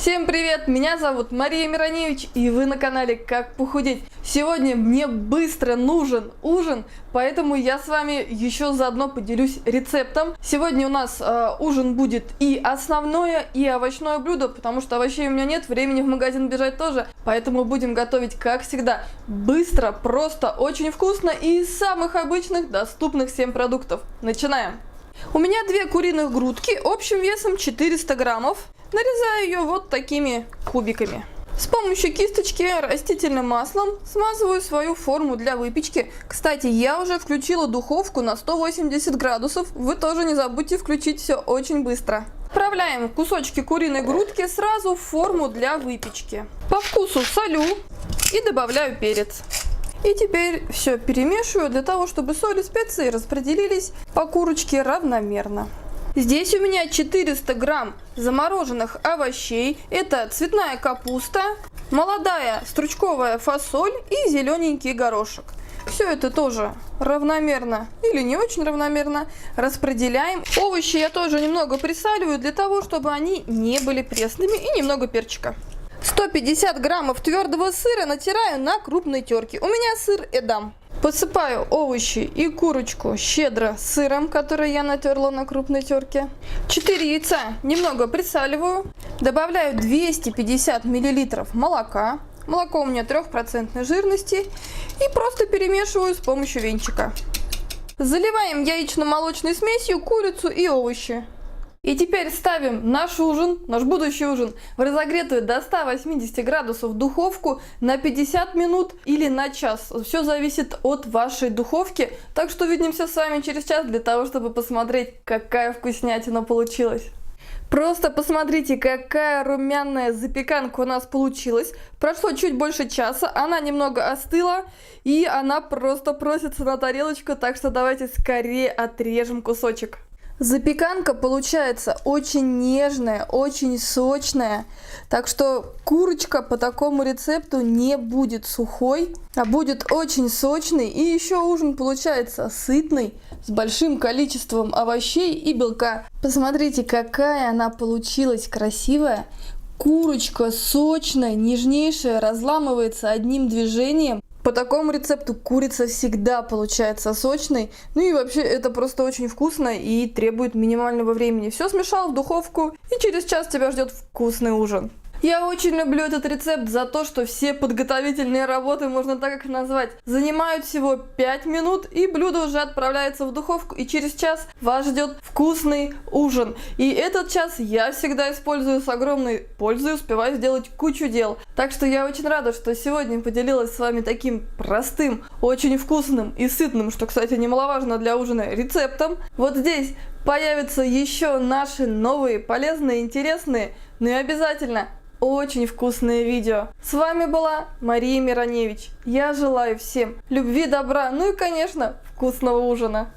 Всем привет! Меня зовут Мария Мироневич, и вы на канале Как похудеть. Сегодня мне быстро нужен ужин, поэтому я с вами еще заодно поделюсь рецептом. Сегодня у нас ужин будет и основное, и овощное блюдо, потому что овощей у меня нет, времени в магазин бежать тоже. Поэтому будем готовить, как всегда, быстро, просто, очень вкусно и из самых обычных, доступных всем продуктов. Начинаем! У меня 2 куриных грудки общим весом 400 граммов. Нарезаю ее вот такими кубиками. С помощью кисточки растительным маслом смазываю свою форму для выпечки. Кстати, я уже включила духовку на 180 градусов. Вы тоже не забудьте включить все очень быстро. Отправляем кусочки куриной грудки сразу в форму для выпечки. По вкусу солю и добавляю перец. И теперь все перемешиваю для того, чтобы соль и специи распределились по курочке равномерно. Здесь у меня 400 грамм замороженных овощей. Это цветная капуста, молодая стручковая фасоль и зелененький горошек. Все это тоже равномерно или не очень равномерно распределяем. Овощи я тоже немного присаливаю для того, чтобы они не были пресными, и немного перчика. 150 граммов твердого сыра натираю на крупной терке. У меня сыр Эдам. Посыпаю овощи и курочку щедро сыром, который я натерла на крупной терке. 4 яйца немного присаливаю. Добавляю 250 мл молока. Молоко у меня 3% жирности. И просто перемешиваю с помощью венчика. Заливаем яично-молочной смесью курицу и овощи. И теперь ставим наш ужин, наш будущий ужин, в разогретую до 180 градусов духовку на 50 минут или на час. Все зависит от вашей духовки. Так что увидимся с вами через час для того, чтобы посмотреть, какая вкуснятина получилась. Просто посмотрите, какая румяная запеканка у нас получилась. Прошло чуть больше часа, она немного остыла, и она просто просится на тарелочку, так что давайте скорее отрежем кусочек. Запеканка получается очень нежная, очень сочная, так что курочка по такому рецепту не будет сухой, а будет очень сочный, и еще ужин получается сытный, с большим количеством овощей и белка. Посмотрите, какая она получилась красивая. Курочка сочная, нежнейшая, разламывается одним движением. По такому рецепту курица всегда получается сочной. Ну и вообще это просто очень вкусно и требует минимального времени. Все смешал в духовку, и через час тебя ждет вкусный ужин. Я очень люблю этот рецепт за то, что все подготовительные работы, можно так их назвать, занимают всего 5 минут, и блюдо уже отправляется в духовку, и через час вас ждет вкусный ужин. И этот час я всегда использую с огромной пользой, успеваю сделать кучу дел. Так что я очень рада, что сегодня поделилась с вами таким простым, очень вкусным и сытным, что, кстати, немаловажно для ужина, рецептом. Вот здесь появятся еще наши новые, полезные, интересные, ну и обязательно очень вкусные видео. С вами была Мария Мироневич. Я желаю всем любви, добра, ну и, конечно, вкусного ужина.